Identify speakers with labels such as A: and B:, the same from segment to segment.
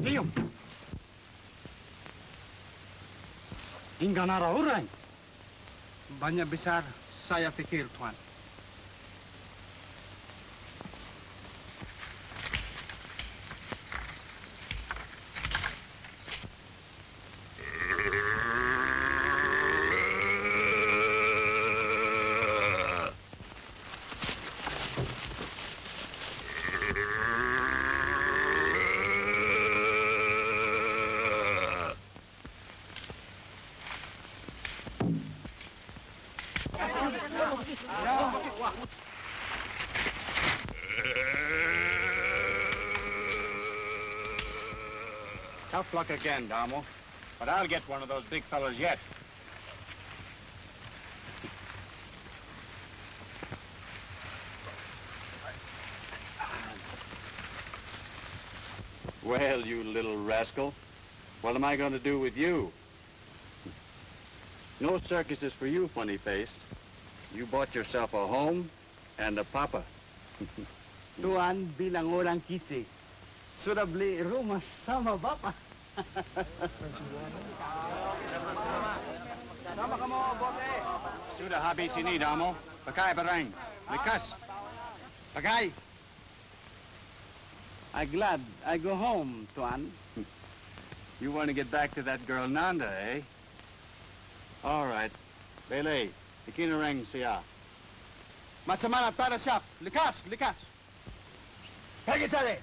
A: Liam. Hingga narauran.
B: Banyak besar saya pikir, Tuan.
C: Tough luck again, Damo. But I'll get one of those big fellas yet. Well, you little rascal, what am I going to do with you? No circuses for you, funny face. You bought yourself a home and a papa.
A: Tuan, bilang orang kita, sudah beli rumah sama Bapak.
C: Sama kamu, bote. Sudah habis ini, Damo. Pakai barang. Likas. Pakai.
A: I'm glad I go home, Tuan.
C: You want to get back to that girl Nanda, eh? All right. Bele, ikinarang siya.
B: Macam mana tak ada siap? Likas, likas.
A: Pergi cari.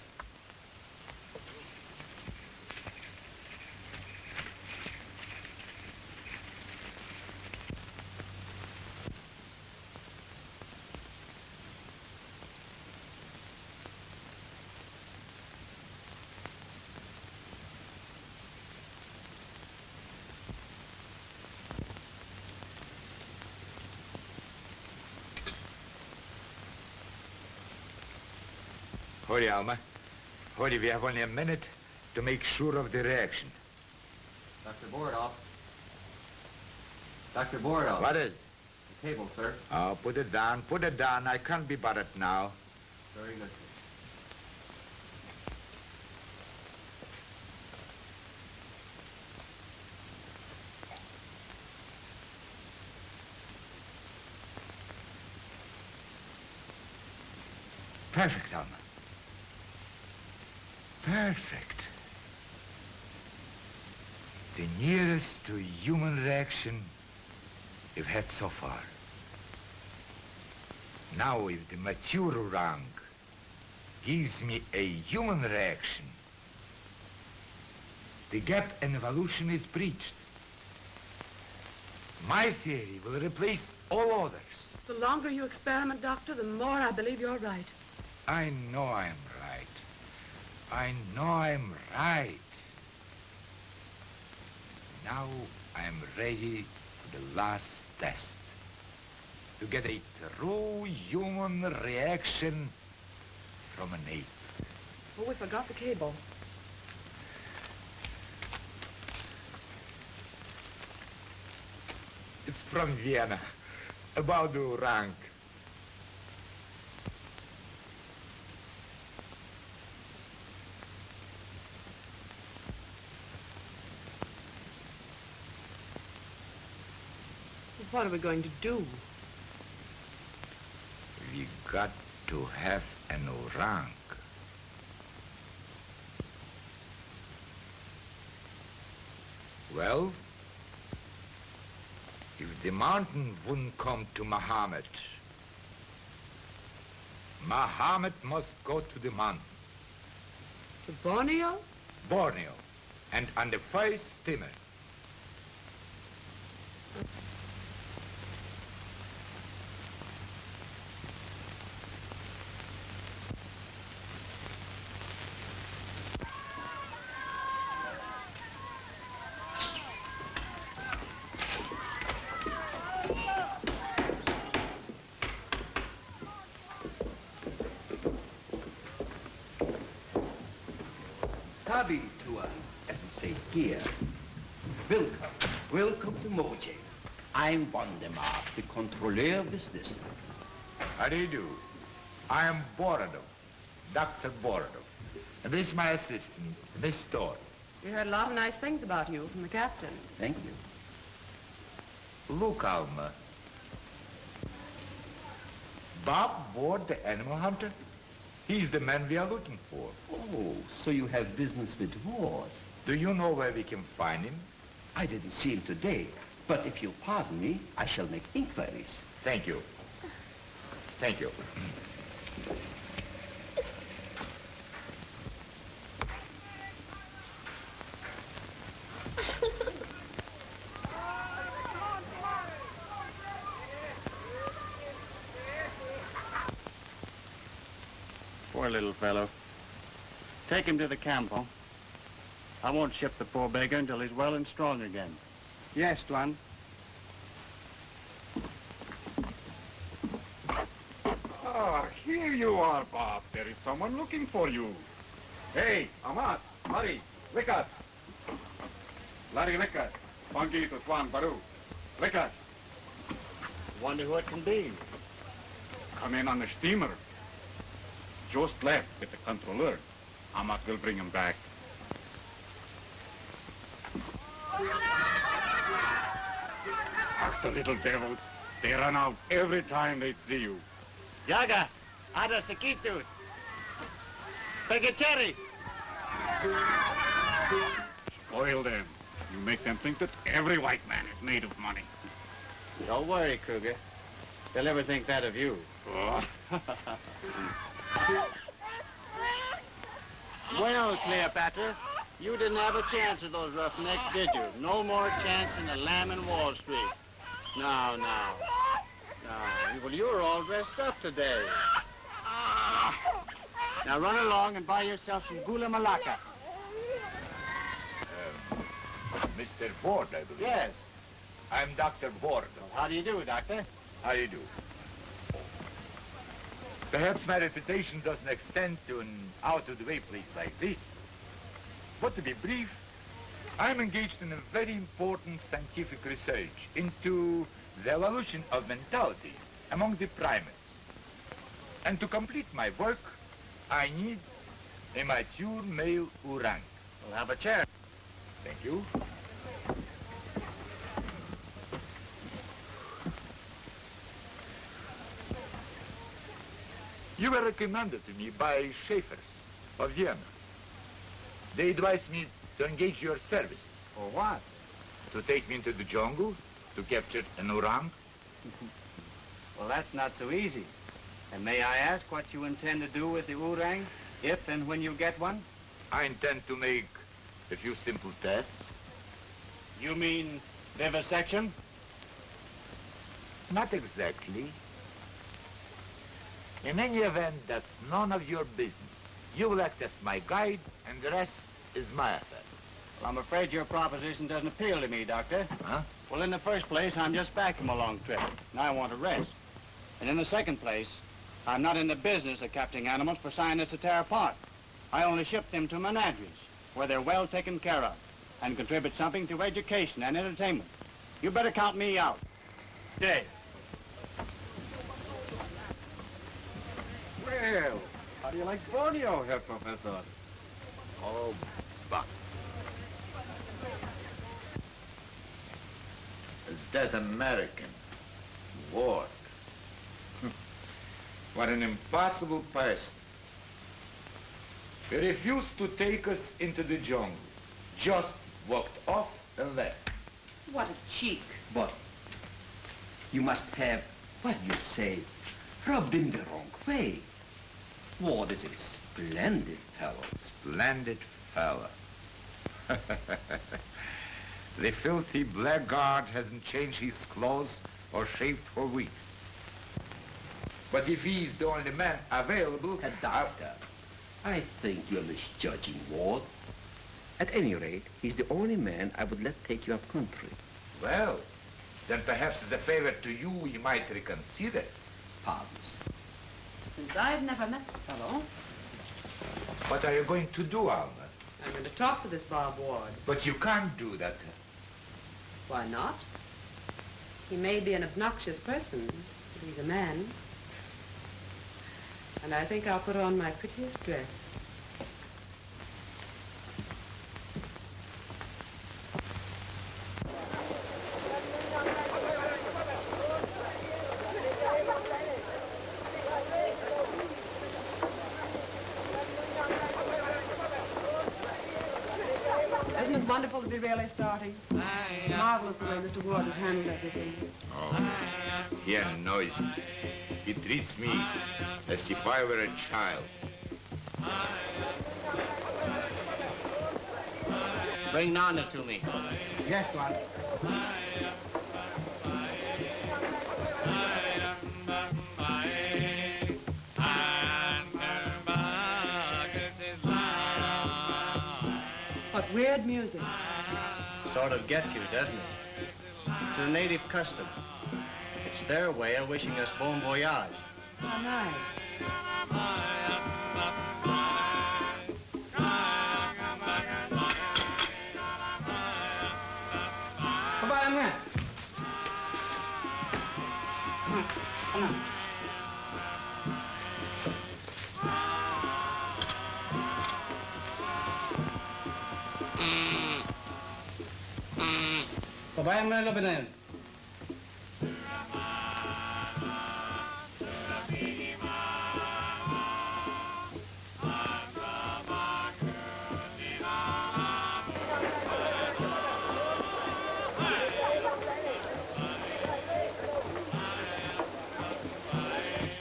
D: Hurry, Alma. Hurry, we have only a minute to make sure of the reaction.
E: Dr. Bordoff. Dr. Bordoff.
D: What is it?
E: The cable, sir.
D: Oh, put it down, put it down. I can't be bothered now.
E: Very good.
D: Perfect, Alma. Perfect. The nearest to human reaction we've had so far. Now, if the mature orang gives me a human reaction, the gap in evolution is breached. My theory will replace all others.
F: The longer you experiment, Doctor, the more I believe you're right.
D: I know I'm right. I know I'm right. Now I'm ready for the last test. To get a true human reaction from an ape.
F: Oh, we forgot the cable.
D: It's from Vienna, about the orang.
F: What are we going to do?
D: We got to have an orang. Well, if the mountain wouldn't come to Muhammad, Muhammad must go to the mountain.
F: To Borneo?
D: Borneo, and on the first steamer.
G: Tabi Tua, as we say here. Welcome. Welcome to Moje. I'm Waldemar, the controller of this district.
D: How do you do? I am Borodov. Dr. Bordo. And this is my assistant, Miss Stuart.
F: We heard a lot of nice things about you from the captain.
G: Thank you.
D: Look, Alma. Bob Ward, the animal hunter. He's the man we are looking for.
G: Oh, so you have business with Ward.
D: Do you know where we can find him?
G: I didn't see him today, but if you'll pardon me, I shall make inquiries.
D: Thank you. Thank you.
C: Poor little fellow. Take him to the campo. I won't ship the poor beggar until he's well and strong again.
B: Yes, Tuan.
H: Ah, here you are, Bob. There is someone looking for you. Hey, Amat, Mari, Likat. Larry Likat. Pangi to Tuan Baru. Likat.
C: Wonder who it can be.
H: Come in on the steamer. Just left with the controller. Amat will bring him back. Ach, the little devils. They run out every time they see you.
C: Yaga, ada sekitu. Pegacherry.
H: Spoil them. You make them think that every white man is made of money.
C: Don't worry, Kruger. They'll never think that of you.
H: Oh.
C: Well, Cleopatra, you didn't have a chance with those roughnecks, did you? No more chance than a lamb in Wall Street. Now. Well, you were all dressed up today. Now run along and buy yourself some gula malaka.
D: Mr. Ward, I believe.
C: Yes.
D: I'm Dr. Ward.
C: Well, how do you do, Doctor?
D: How do you do? Perhaps my reputation doesn't extend to an out-of-the-way place like this. But to be brief, I'm engaged in a very important scientific research into the evolution of mentality among the primates. And to complete my work, I need a mature male orang.
C: Well, have a chair.
D: Thank you. You were recommended to me by Schaeffers of Vienna. They advised me to engage your services.
C: For what?
D: To take me into the jungle, to capture an orang.
C: Well, that's not so easy. And may I ask what you intend to do with the orang, if and when you get one?
D: I intend to make a few simple tests.
C: You mean vivisection?
D: Not exactly. In any event, that's none of your business. You will act as my guide, and the rest is my affair.
C: Well, I'm afraid your proposition doesn't appeal to me, Doctor.
D: Huh?
C: Well, in the first place, I'm just back from a long trip, and I want to rest. And in the second place, I'm not in the business of capturing animals for scientists to tear apart. I only ship them to menageries, where they're well taken care of, and contribute something to education and entertainment. You better count me out. Day.
H: Well, how do you like Borneo, Herr Professor?
D: Oh, but
G: Is that American? Ward.
D: what an impossible person. He refused to take us into the jungle. Just walked off and left.
F: What a cheek.
G: But you must have, what do you say, rubbed him the wrong way. Ward is a splendid fellow.
D: Splendid fella. The filthy blackguard hasn't changed his clothes or shaved for weeks. But if he's the only man available...
G: Doctor, I think you're misjudging Ward. At any rate, he's the only man I would let take you up country.
D: Well, then perhaps as a favor to you, we might reconsider.
G: Pardons.
F: Since I've never met the fellow,
D: What are you going to do, Alma?
F: I'm going to talk to this Bob Ward.
D: But you can't do that.
F: Why not? He may be an obnoxious person, but he's a man. And I think I'll put on my prettiest dress. Isn't it wonderful to be really starting? Marvelous the way Mr. Ward has handled everything.
D: Oh, he annoys me. He treats me as if I were a child.
C: Bring Nanda to me.
B: Yes, Tuan.
F: What weird music.
C: Sort of gets you, doesn't it? It's a native custom. It's their way of wishing us bon voyage.
F: How nice.
B: Kabayan mo yan. Come on. Kabayan mo na laban na yun.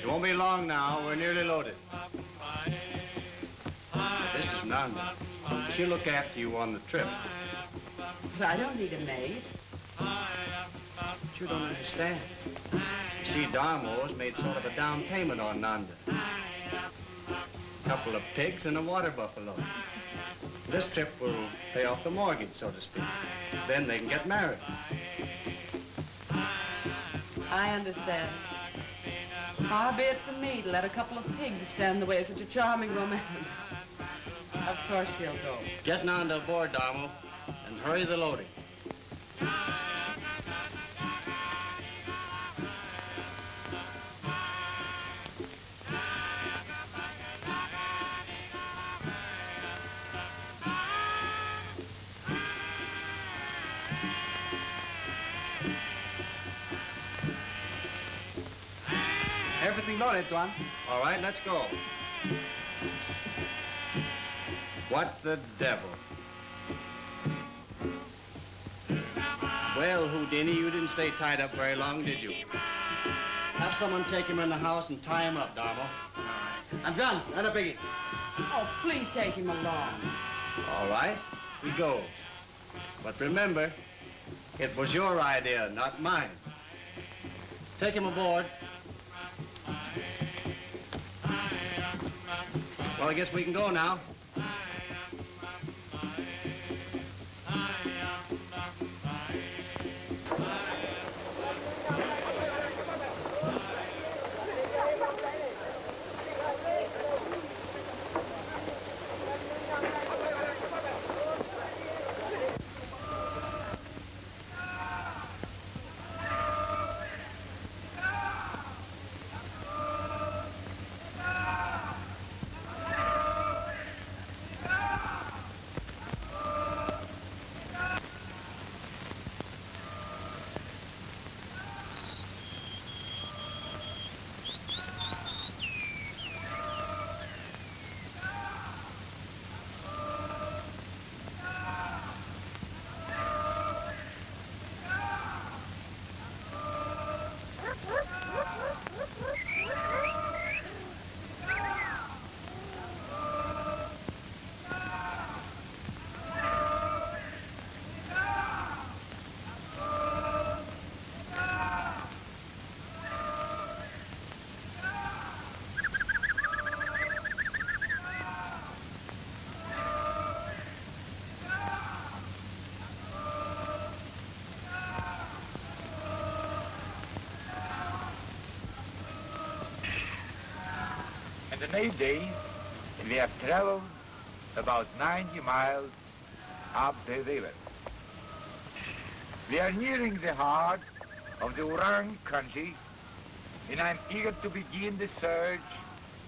C: It won't be long now. We're nearly loaded. This is Nanda. She'll look after you on the trip.
F: But I don't need a maid.
C: But you don't understand. You see, Darmo's made sort of a down payment on Nanda. A couple of pigs and a water buffalo. This trip will pay off the mortgage, so to speak. Then they can get married.
F: I understand. Far be it from me to let a couple of pigs stand in the way of such a charming romance. Of course she'll go.
C: Get Nanda aboard, Darmo, and hurry the loading.
B: Everything loaded, Tuan.
C: All right, let's go. What the devil? Well, Houdini, you didn't stay tied up very long, did you? Have someone take him in the house and tie him up, Darmo.
B: I'm done. Not a biggie.
F: Oh, please take him along.
C: All right, we go. But remember, it was your idea, not mine. Take him aboard. Well, I guess we can go now.
D: In the 8 days, we have traveled about 90 miles up the river. We are nearing the heart of the Orang country, and I'm eager to begin the search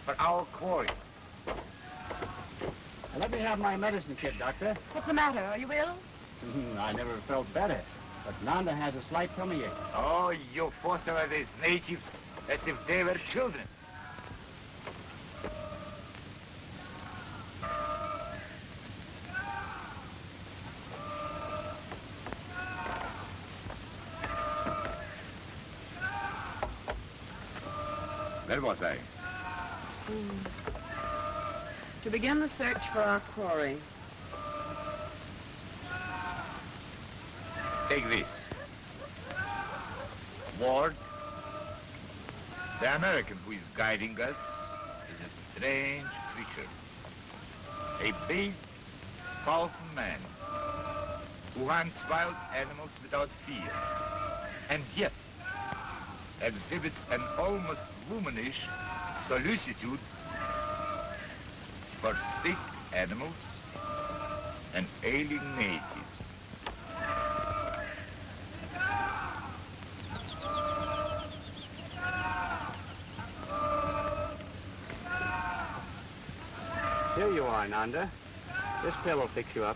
D: for our quarry.
C: Let me have my medicine kit, Doctor.
F: What's the matter? Are you ill?
C: I never felt better, but Nanda has a slight tummy ache.
D: Oh, you foster these natives as if they were children. Where was I?
F: To begin the search for our quarry.
D: Take this. Ward, the American who is guiding us is a strange creature. A big, powerful man who hunts wild animals without fear, and yet exhibits an almost womanish solicitude for sick animals and ailing natives.
C: Here you are, Nanda. This pill will fix you up.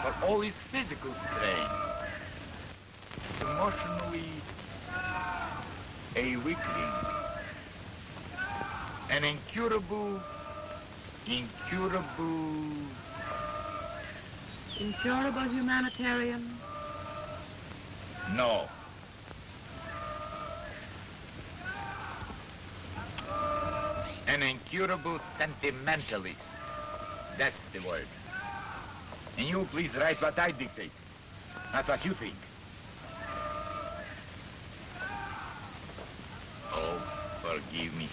D: For all his physical strain, emotionally a weakling, an incurable.
F: Incurable humanitarian?
D: No. An incurable sentimentalist. That's the word. And you please write what I dictate, not what you think. Oh, forgive me.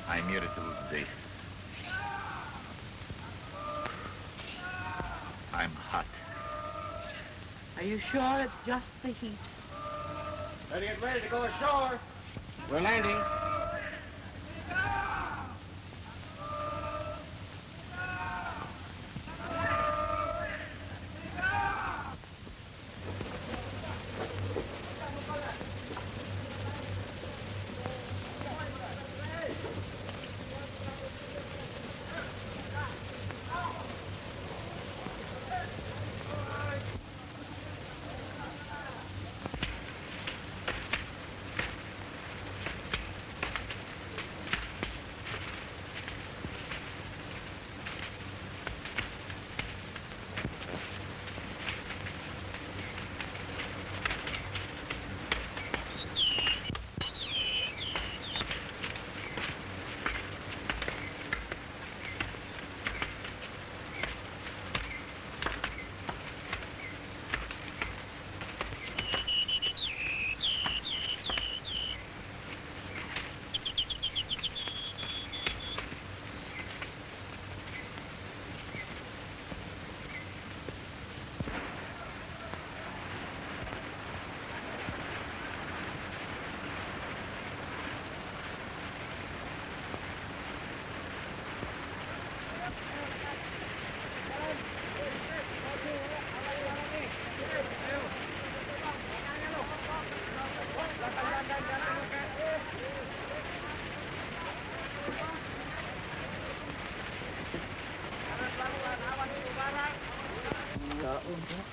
D: I'm irritable today. I'm hot.
F: Are you sure it's just the heat?
C: Better get ready to go ashore. We're landing.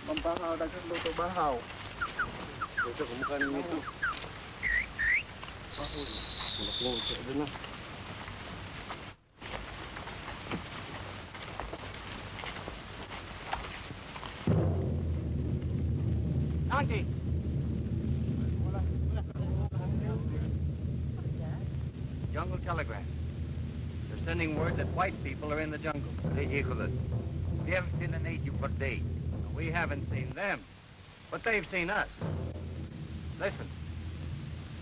A: Mambahaw, dagang luto bahaw. Ito, kumukha nito. Bahaw. Malaking ito doon na.
C: Auntie! Jungle telegram. They're sending word that white people are in the jungle.
D: Ridiculous. We haven't seen a native for days.
C: We haven't seen them, but they've seen us. Listen,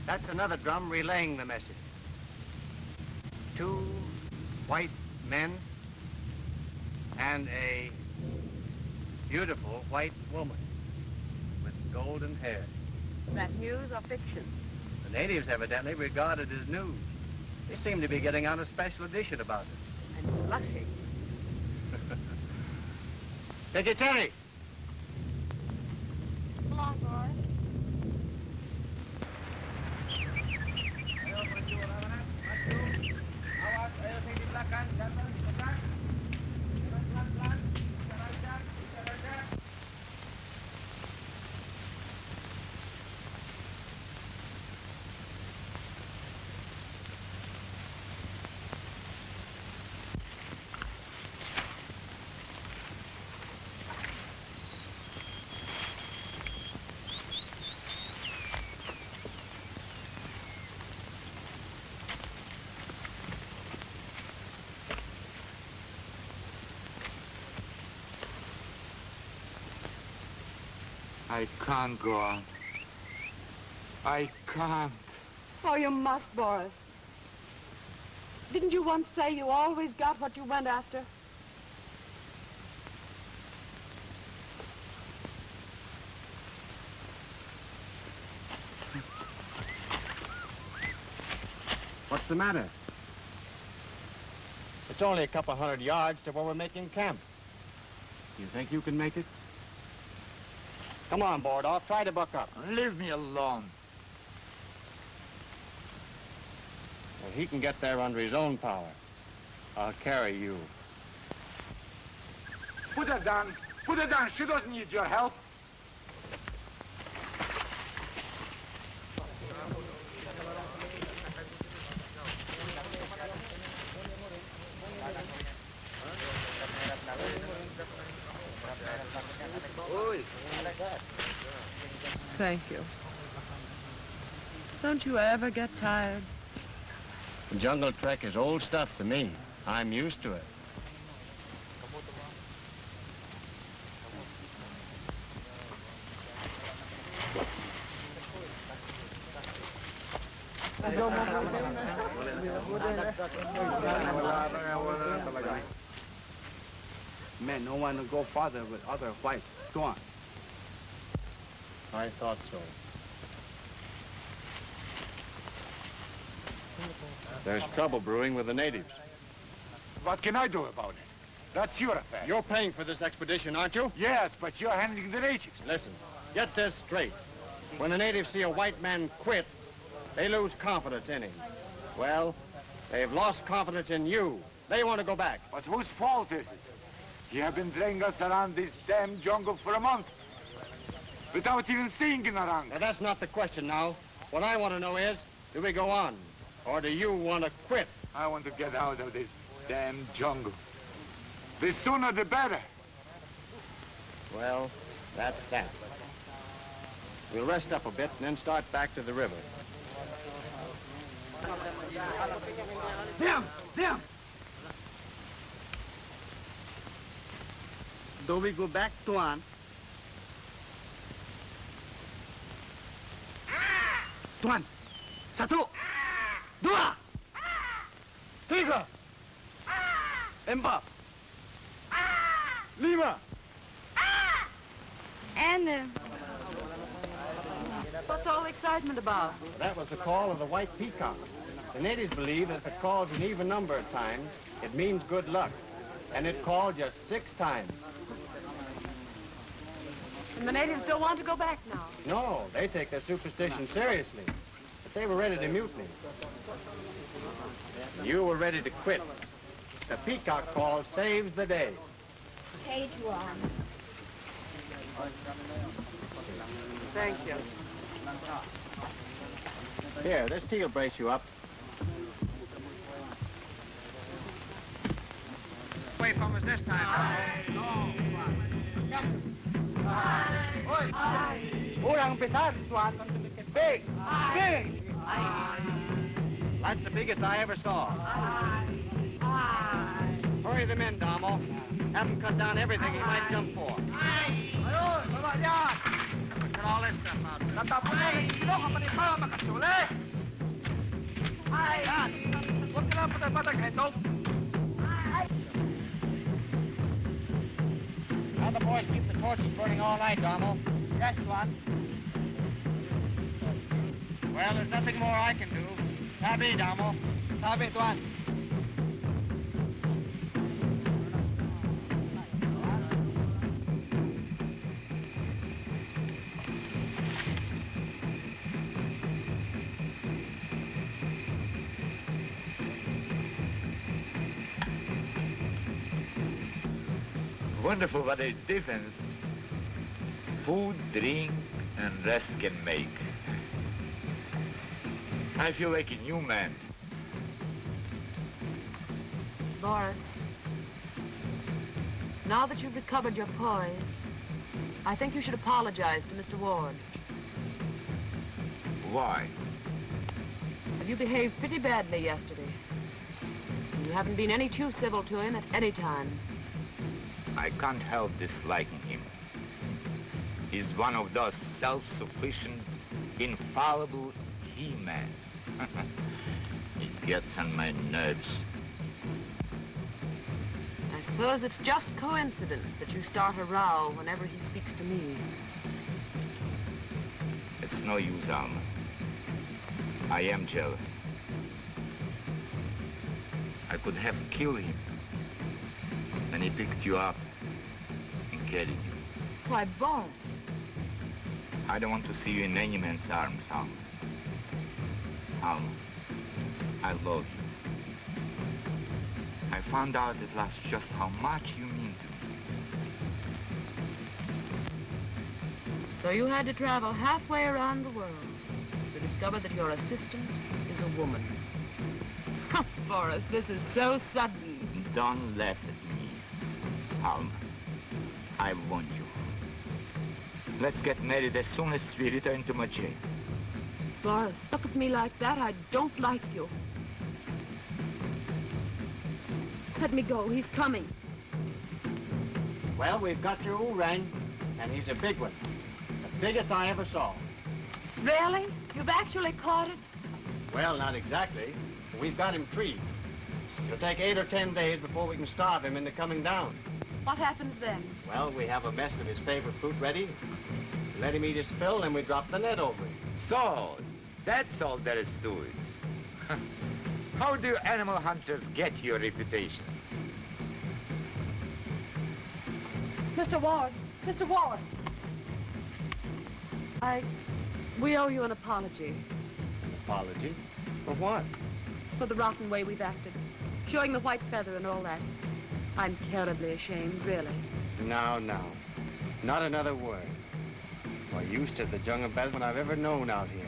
C: that's another drum relaying the message. 2 white men and a beautiful white woman with golden hair.
F: Is that news or fiction?
C: The natives evidently regard it as news. They seem to be getting out a special edition about it.
F: And blushing.
C: Secretary,
D: I can't go on. I can't.
F: Oh, you must, Boris. Didn't you once say you always got what you went after?
C: What's the matter? It's only a couple 100 yards to where we're making camp. You think you can make it? Come on, Bordoff. Try to buck up.
D: Leave me alone.
C: Well, he can get there under his own power. I'll carry you.
D: Put her down. Put her down. She doesn't need your help.
F: Thank you. Don't you ever get tired?
C: The jungle trek is old stuff to me. I'm used to it.
A: Men don't want to go farther with other whites. Go on.
C: I thought so. There's trouble brewing with the natives.
D: What can I do about it? That's your affair.
C: You're paying for this expedition, aren't you?
D: Yes, but you're handling the natives.
C: Listen, get this straight. When the natives see a white man quit, they lose confidence in him. Well, they've lost confidence in you. They want to go back.
D: But whose fault is it? You have been dragging us around this damn jungle for a month. Without even seeing an orang.
C: Now, that's not the question now. What I want to know is, do we go on? Or do you want to quit?
D: I want to get out of this damn jungle. The sooner the better.
C: Well, that's that. We'll rest up a bit and then start back to the river.
A: Them! Them! Do we go back, Tuan? Tuan! Satu! Dua! Tiga! Empat! Lima!
F: And, what's all the excitement about?
C: That was the call of the white peacock. The natives believe that if it calls an even number of times, it means good luck. And it called just 6 times.
F: And the natives don't want to go back now.
C: No, they take their superstition seriously. But they were ready to mutiny. You were ready to quit. The peacock call saves the day.
I: Hey, Tuan.
F: Thank you.
C: Here, this tea will brace you up.
B: Away from us this time.
A: Orang besar, Tuan. Big! Big!
C: That's the biggest I ever saw. Hurry them in, Damo. Have them cut down everything he might jump for.
B: Look at all this stuff out there.
C: Now the boys keep the torches burning all night, Damo.
A: Yes, Tuan.
C: Well, there's nothing more I can do. Tabi, Damo.
A: Sabi, Tuan.
D: Wonderful what a difference food, drink, and rest can make. I feel like a new man.
F: Boris, now that you've recovered your poise, I think you should apologize to Mr. Ward.
D: Why?
F: You behaved pretty badly yesterday. You haven't been any too civil to him at any time.
D: I can't help disliking him. is one of those self-sufficient, infallible he-men. It gets on my nerves.
F: I suppose it's just coincidence that you start a row whenever he speaks to me.
D: It's no use, Alma. I am jealous. I could have killed him when he picked you up and carried you.
F: Why, Boris.
D: I don't want to see you in any man's arms, Alma. Alma, I love you. I found out at last just how much you mean to me.
F: So you had to travel halfway around the world to discover that your assistant is a woman. Boris, this is so sudden.
D: Don't laugh at me, Alma. I want you. Let's get married as soon as we return to Mache.
F: Boris, look at me like that. I don't like you. Let me go. He's coming.
C: Well, we've got your orang, and he's a big one. The biggest I ever saw.
F: Really? You've actually caught it?
C: Well, not exactly. We've got him treed. It'll take 8 or 10 days before we can starve him into coming down.
F: What happens then?
C: Well, we have a mess of his favorite fruit ready. Let him eat his fill, and we drop the net over him.
D: So, that's all there is to it. How do animal hunters get your reputations?
F: Mr. Ward! Mr. Ward! We owe you an apology
C: Apology? For what?
F: for the rotten way we've acted. Showing the white feather and all that. I'm terribly ashamed, really.
C: No. Not another word. Why, you stood the jungle best one I've ever known out here.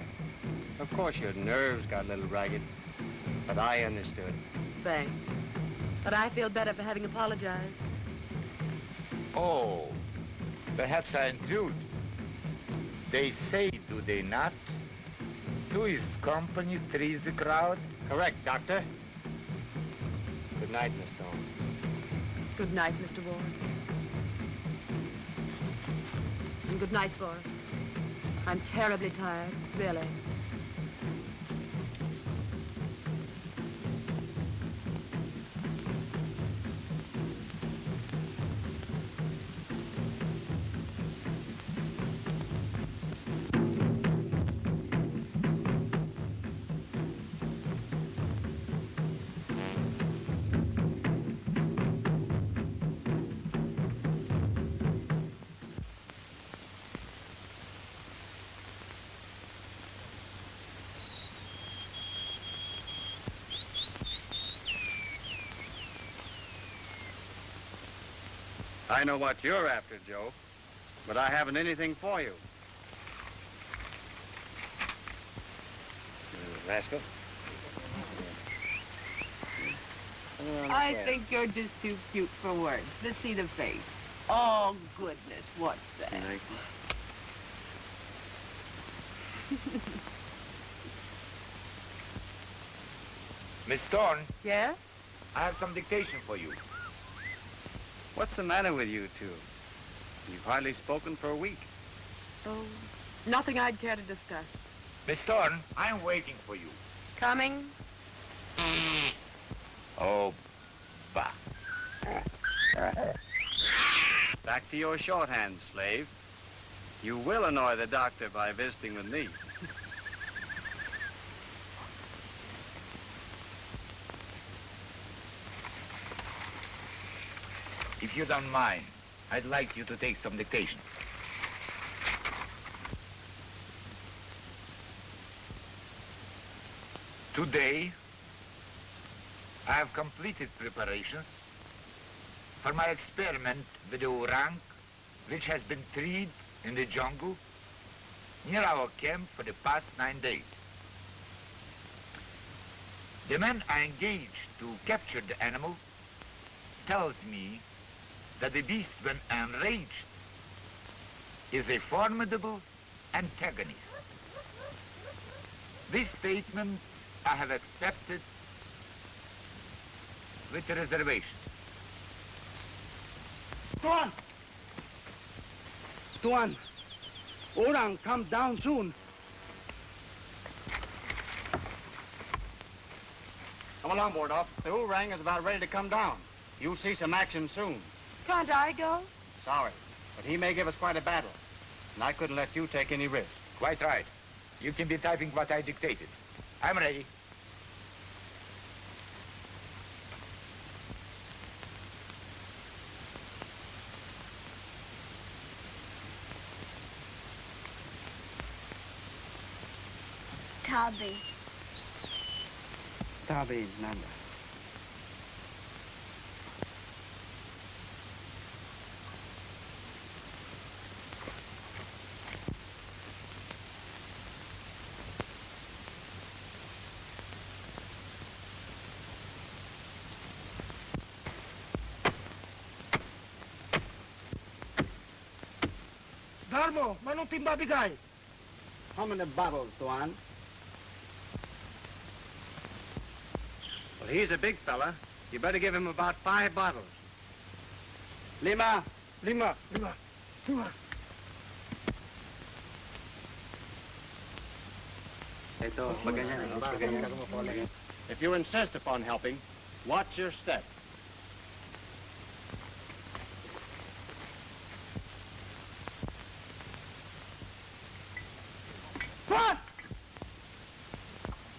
C: Of course, your nerves got a little ragged, but I understood.
F: Thanks. But I feel better for having apologized.
D: Oh, perhaps I intrude. They say, do they not? Two is company, three is the crowd.
C: Correct, Doctor. Good night, Miss Stone.
F: Good night, Mr. Ward. And good night, Boris. I'm terribly tired, really.
C: I know what you're after, Joe, but I haven't anything for you. Rascal.
J: I think you're just too cute for words. Let's see the face. Oh, goodness, what's that?
D: Miss Thorne,
F: Yes?
D: I have some dictation for you.
C: What's the matter with you two? You've hardly spoken for a week.
F: Oh, nothing I'd care to discuss.
D: Miss Thorne, I'm waiting for you.
F: Coming?
D: Oh, bah.
C: Back to your shorthand, slave. You will annoy the doctor by visiting with me.
D: If you don't mind, I'd like you to take some dictation. Today, I have completed preparations for my experiment with the orang, which has been treed in the jungle near our camp for the past 9 days. The man I engaged to capture the animal tells me that the beast, when enraged, is a formidable antagonist. This statement I have accepted with a reservation.
A: Stuart!
B: Orang come down soon.
C: Come along, Bordoff. The Oorang is about ready to come down. You'll see some action soon.
J: Can't I go?
C: Sorry, but he may give us quite a battle. And I couldn't let you take any risk.
D: Quite right. You can be typing what I dictated. I'm ready.
I: Tabi.
A: Tabi, Nanda.
B: Darmo, manong timba bigay?
A: How many bottles, Tuan?
C: Well, he's a big fella. You better give him about 5 bottles.
A: Lima.
B: Lima.
A: Ito, ganyan.
C: If you insist upon helping, watch your step.
B: Tuan!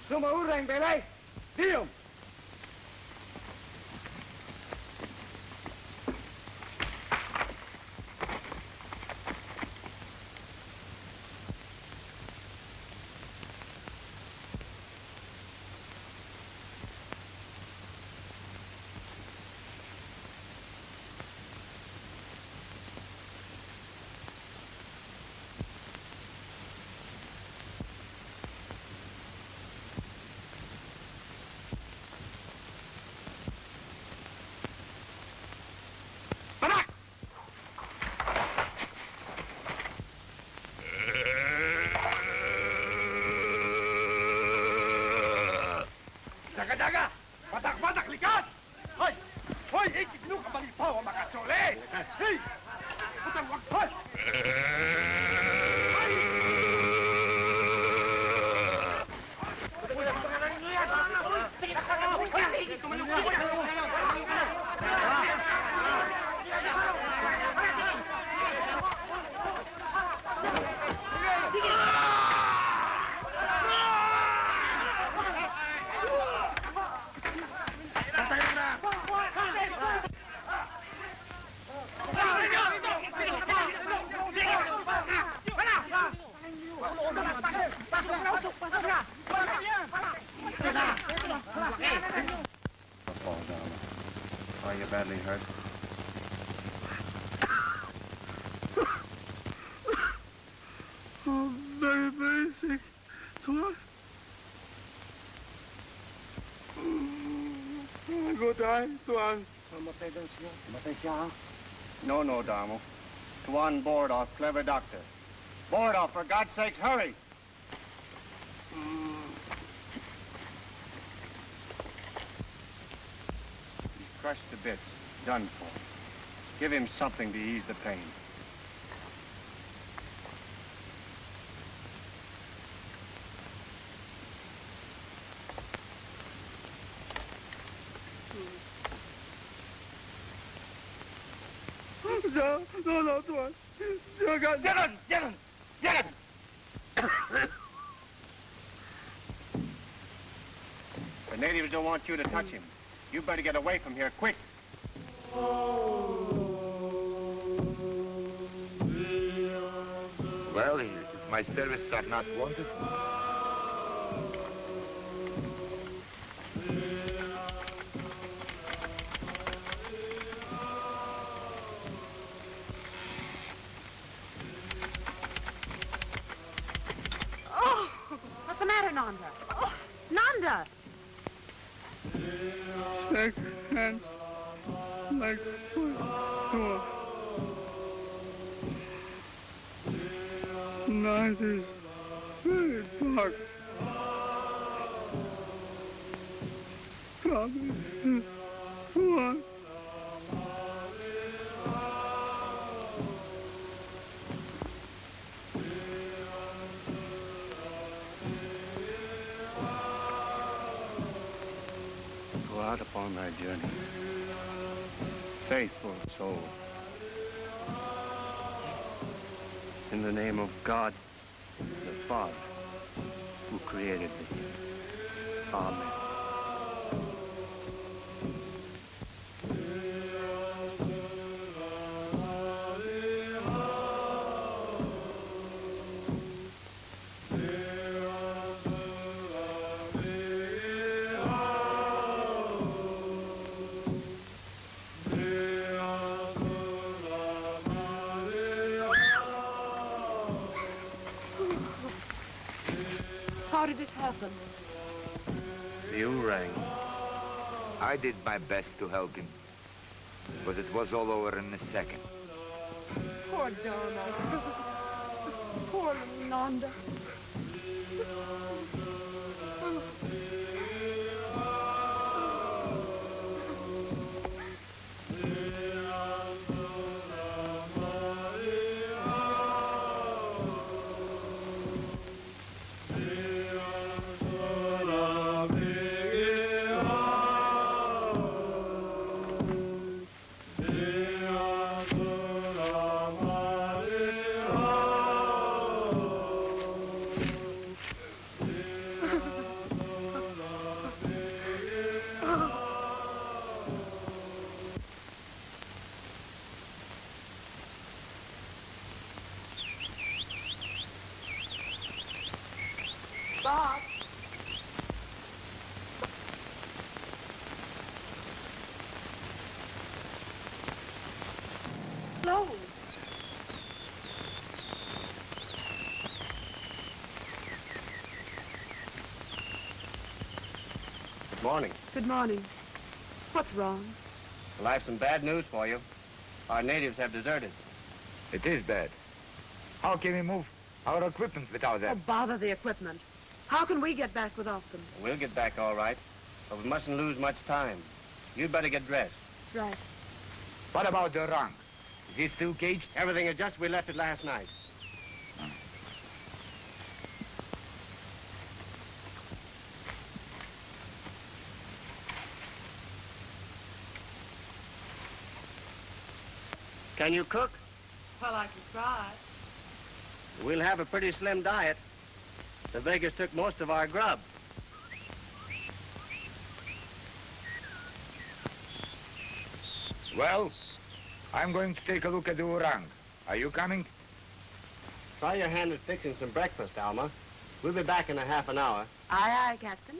B: Sumaurang belay! Diom! Daga! Batak! Likas! Hoy! Ikigno ka balipaw ang makasole! Hey! Putang wagpas!
C: Are you badly hurt?
B: Oh, very, very sick. Tuan? I go die, Tuan.
C: No, Damo. Tuan Bordoff, clever doctor. Bordoff, for God's sakes, hurry! He's crushed to bits, done for. Give him something to ease the pain.
B: No, Tuan. Get him!
C: The natives don't want you to touch him. You better get away from here, quick.
D: Well, if my services are not wanted,
F: What's the matter, Nanda? Oh, Nanda!
B: Leg, hands, leg, foot, Tuan. Night is very dark. Come, Tuan.
C: out upon thy journey. Faithful soul. In the name of God, the Father, who created thee. Amen.
F: How did it happen?
C: You rang.
K: I did my best to help him, but it was all over in a second.
J: Poor Donna. Poor little Nanda.
F: Bob. Hello.
C: Good morning.
F: Good morning. What's wrong?
C: Well, I have some bad news for you. Our natives have deserted.
K: It is bad. How can we move our equipment without
F: Oh,
K: them?
F: bother the equipment. How can we get back without them?
C: We'll get back all right, but we mustn't lose much time. You'd better get dressed.
F: Right.
K: What about the rung? Is he still caged?
C: Everything is just we left it last night. Can you cook?
F: Well, I can try.
C: We'll have a pretty slim diet. The Vegas took most of our grub.
K: Well, I'm going to take a look at the orang. Are you coming?
C: Try your hand at fixing some breakfast, Alma. We'll be back in a half an hour.
F: Aye, aye, Captain.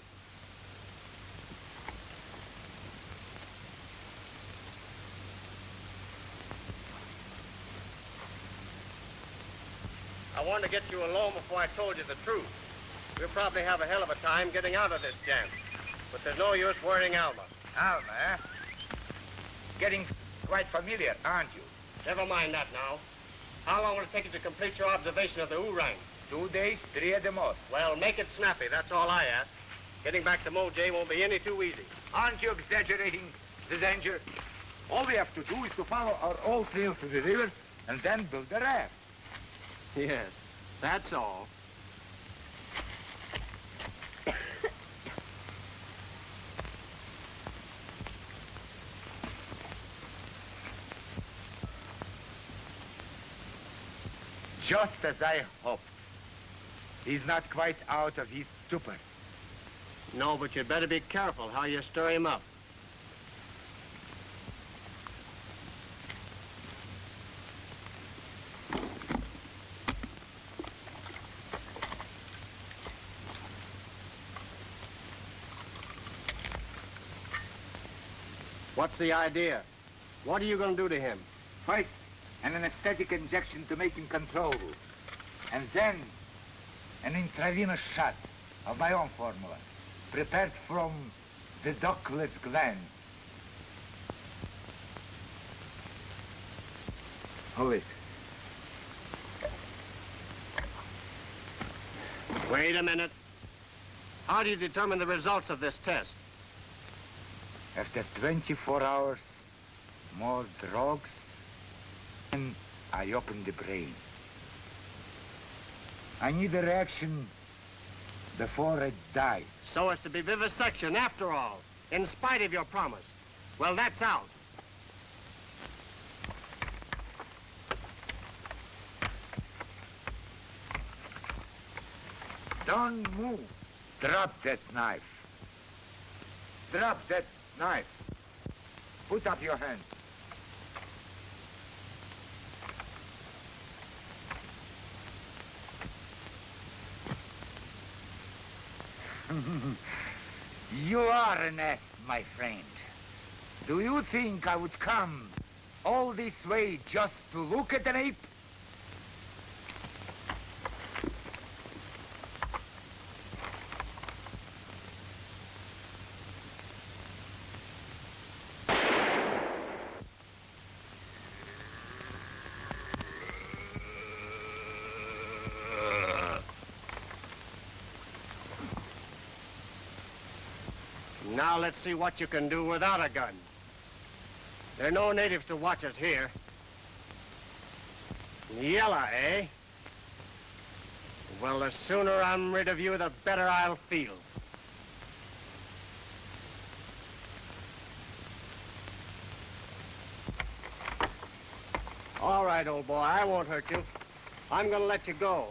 C: I wanted to get you alone before I told you the truth. We'll probably have a hell of a time getting out of this jam. But there's no use worrying Alma.
K: Alma, eh? Getting quite familiar, aren't you?
C: Never mind that now. How long will it take you to complete your observation of the orang?
K: 2 days, 3 at the most.
C: Well, make it snappy. That's all I ask. Getting back to Mojay won't be any too easy.
K: Aren't you exaggerating the danger? All we have to do is to follow our old trail to the river and then build a raft.
C: Yes, that's all.
K: Just as I hoped. He's not quite out of his stupor.
C: No, but you'd better be careful how you stir him up. What's the idea? What are you going to do to him?
K: First, an anesthetic injection to make him controllable. And then, an intravenous shot of my own formula, prepared from the ductless glands. Hold it.
C: Wait a minute. How do you determine the results of this test?
K: After 24 hours, more drugs, and I open the brain. I need a reaction before it dies.
C: So as to be vivisection after all.
L: in spite of your promise. Well, that's out.
K: Don't move. Drop that knife. Drop that knife. Put up your hand. You are an ass, my friend. Do you think I would come all this way just to look at an ape?
L: Now let's see what you can do without a gun. There are no natives to watch us here. Yella, eh? Well, the sooner I'm rid of you, the better I'll feel. All right, old boy, I won't hurt you. I'm gonna let you go.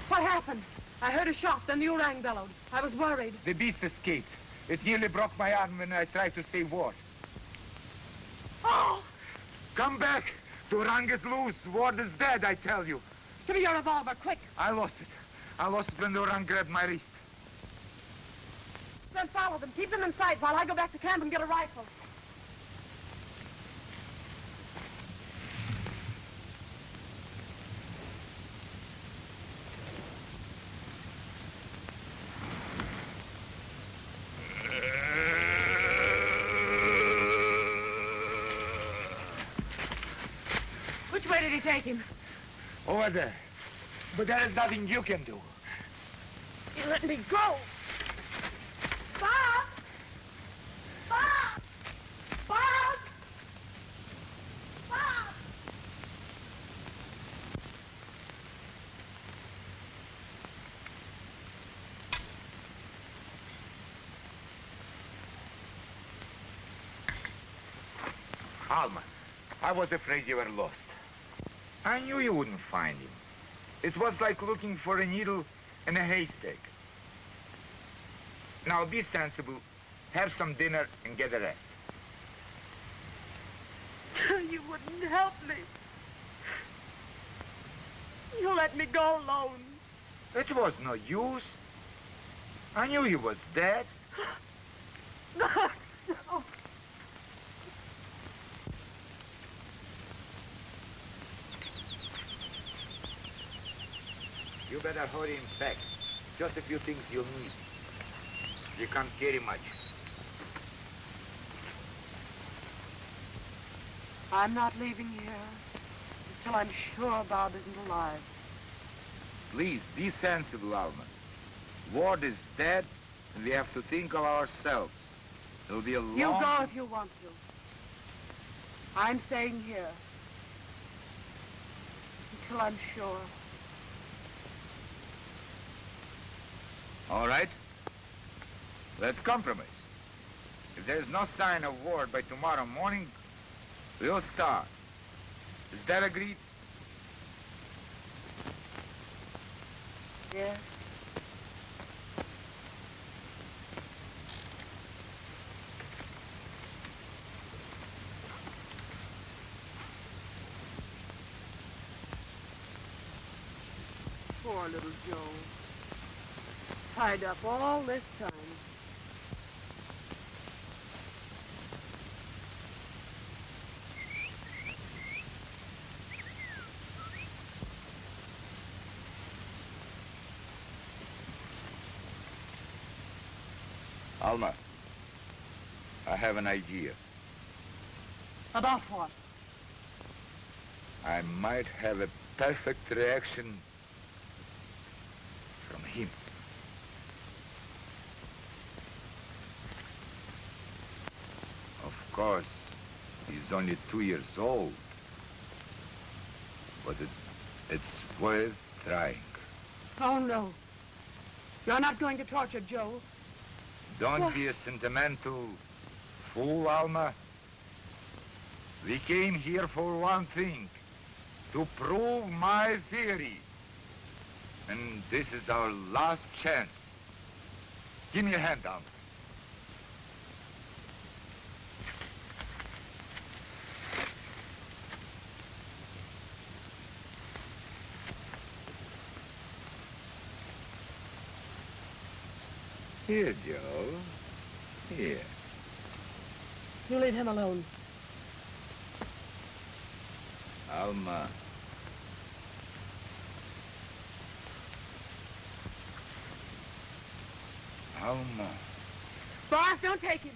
F: What happened? I heard a shot, then the orang bellowed. I was worried.
K: The beast escaped. It nearly broke my arm when I tried to save Ward.
F: Oh!
K: Come back! The orang is loose. Ward is dead, I tell you.
F: Give me your revolver, quick.
K: I lost it. I lost it when the orang grabbed my wrist.
F: Then follow them. Keep them in sight while I go back to camp and get a rifle. Which way did he take him?
K: Over there. But there is nothing you can do.
F: You let me go. Bob! Bob! Bob! Bob!
K: Alma, I was afraid you were lost. I knew you wouldn't find him. It was like looking for a needle in a haystack. Now be sensible, have some dinner, and get a rest.
F: You wouldn't help me. You let me go alone.
K: It was no use. I knew you was dead.
F: No.
K: You better hurry him back. Just a few things you'll need. You can't carry much.
F: I'm not leaving here until I'm sure Bob isn't alive.
K: Please, be sensible, Alma. Ward is dead, and we have to think of ourselves. It'll be a long...
F: You go if you want to. I'm staying here until I'm sure.
K: All right. Let's compromise. If there's no sign of Ward by tomorrow morning, we'll start. Is that agreed?
J: Yes? Poor little Joe. Tied up all this time.
D: Alma, I have an idea.
J: About what?
D: I might have a perfect reaction from him. Of course, he's only 2 years old, but it's worth trying.
J: Oh, no. You're not going to torture Joe.
D: Don't be a sentimental fool, Alma. We came here for one thing, to prove my theory. And this is our last chance. Give me a hand, Alma. Here, Joe. Here.
J: You leave him alone.
D: Alma. Alma.
J: Boris, don't take him.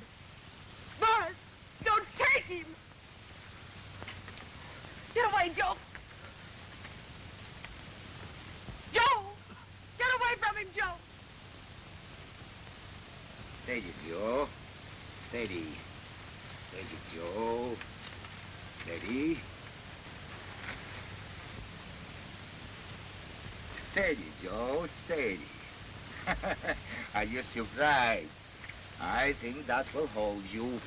J: Boris, don't take him. Get away, Joe. Joe! Get away from him, Joe.
K: Steady, Joe. Steady. Steady, Joe. Steady. Steady, Joe. Steady. Are you surprised? I think that will hold you.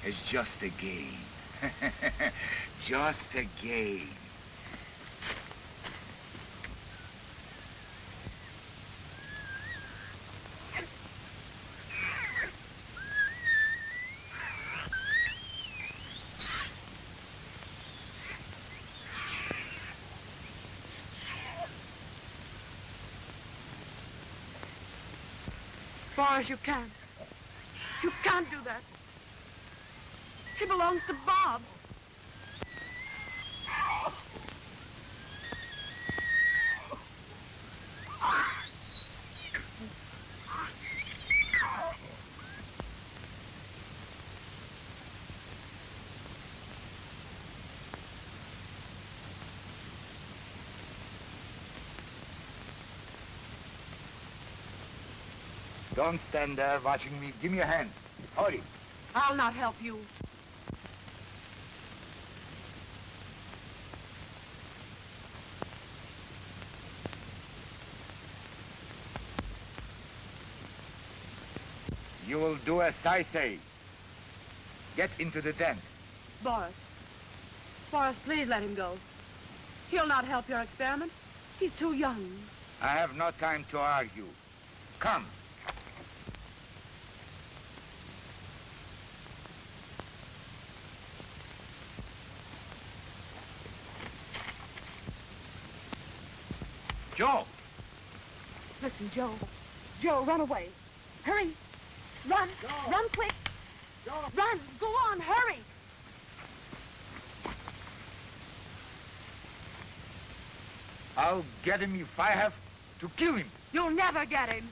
K: It's just a game. Just a game.
J: Boris, you can't. You can't do that. He belongs to Bob.
D: Don't stand there watching me. Give me a hand. Hurry.
J: I'll not help you.
D: You will do as I say. Get into the tent.
J: Boris. Boris, please let him go. He'll not help your experiment. He's too young.
D: I have no time to argue. Come. Joe!
J: Listen, Joe. Joe, run away. Hurry. Run.
B: Joe.
J: Run quick.
B: Joe.
J: Run. Go on. Hurry.
D: I'll get him if I have to kill him.
J: You'll never get him.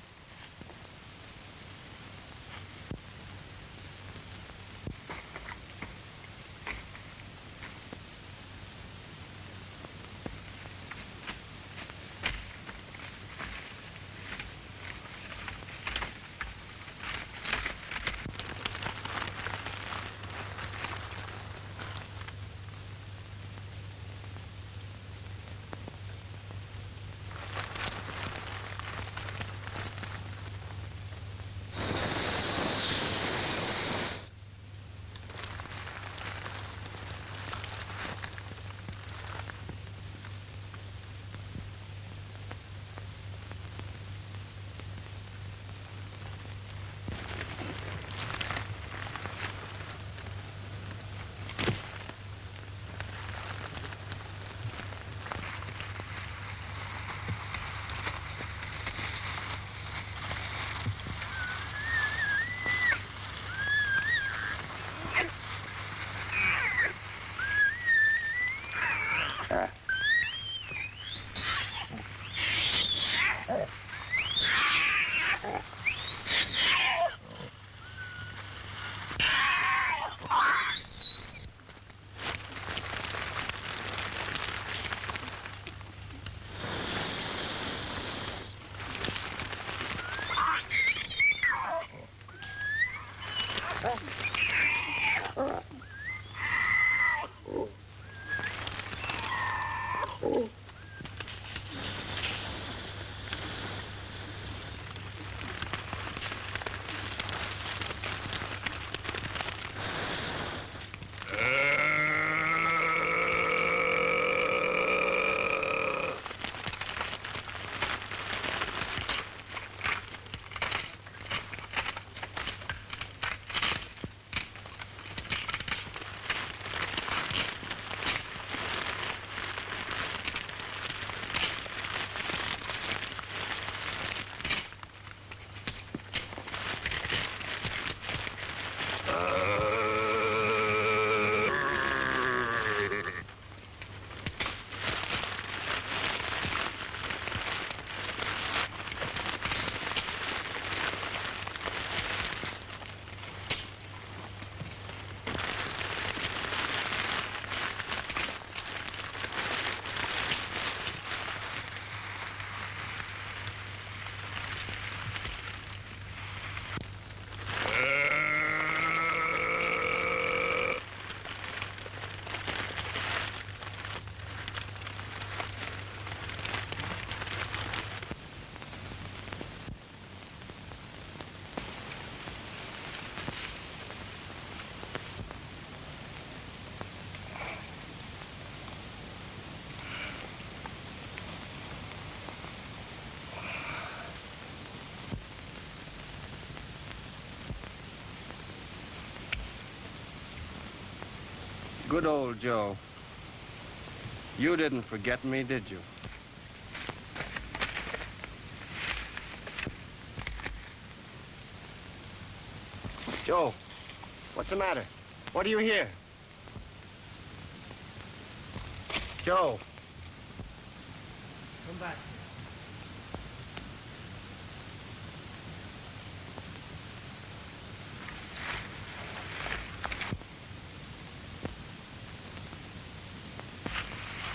L: Good old Joe. You didn't forget me, did you? Joe, what's the matter? What do you hear? Joe. Come back.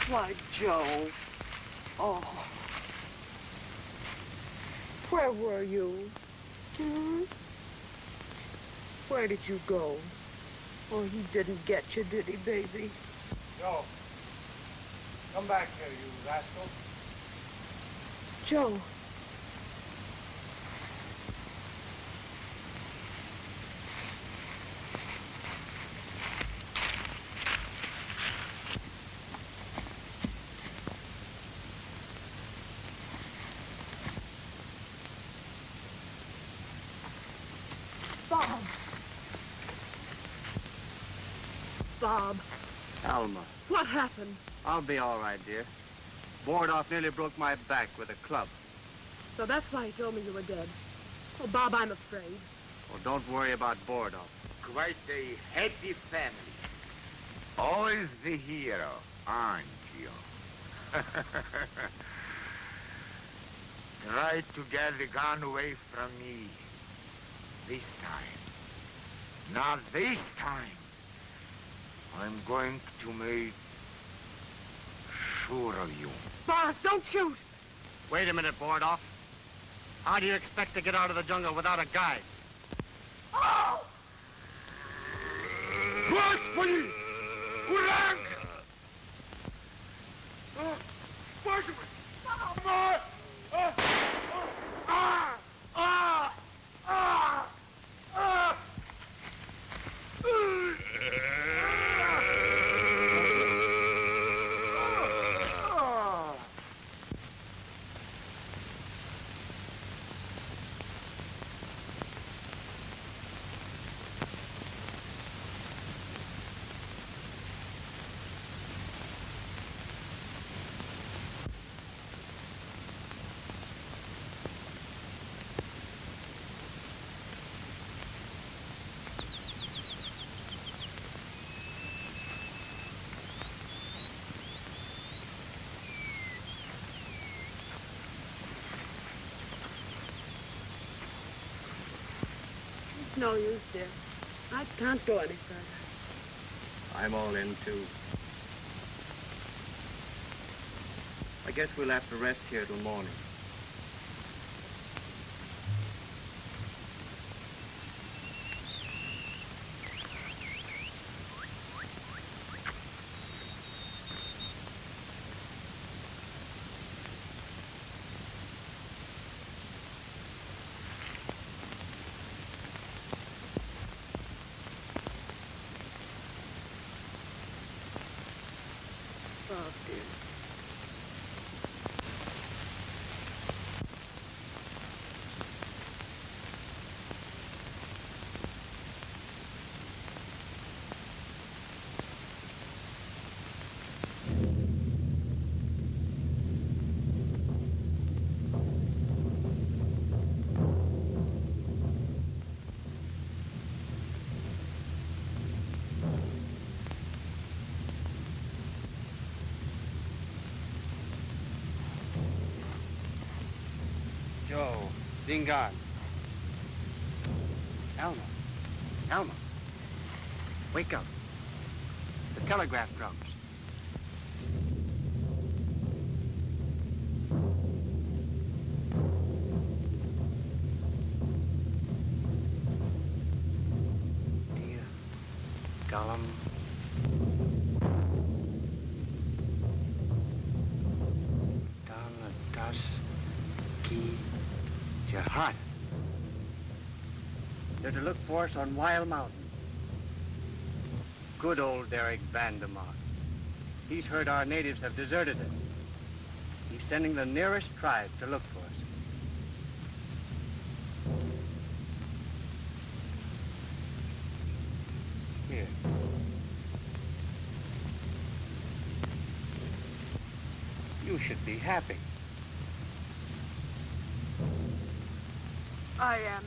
J: Why, Joe. Oh. Where were you? Hmm? Where did you go? Oh, he didn't get you, did he, baby?
L: Joe. Come back here, you rascal.
J: Joe. Bob. Bob.
L: Alma.
J: What happened?
L: I'll be all right, dear. Bordoff nearly broke my back with a club.
F: So that's why he told me you were dead. Oh, Bob, I'm afraid.
L: Well, don't worry about Bordoff.
K: Quite a happy family. Always the hero, aren't you? Try to get the gun away from me. This time. Not this time. I'm going to make sure of you.
F: Boss, don't shoot!
L: Wait a minute, Bordoff. How do you expect to get out of the jungle without a guide?
F: Oh!
B: Господи! Ураг! Боже мой! Мама!
F: No use, dear. I can't go any further.
L: I'm all in, too. I guess we'll have to rest here till morning.
J: Oh, dear.
C: Joe, Dingan. Alma. Alma. Wake up. The telegraph drums. Dear Gollum. Donna Das Key Jihad. They're to look for us on Wild Mountain. Good old Derek Vandermark. He's heard our natives have deserted us. He's sending the nearest tribe to look for us. Here. You should be happy.
J: I am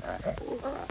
J: happy.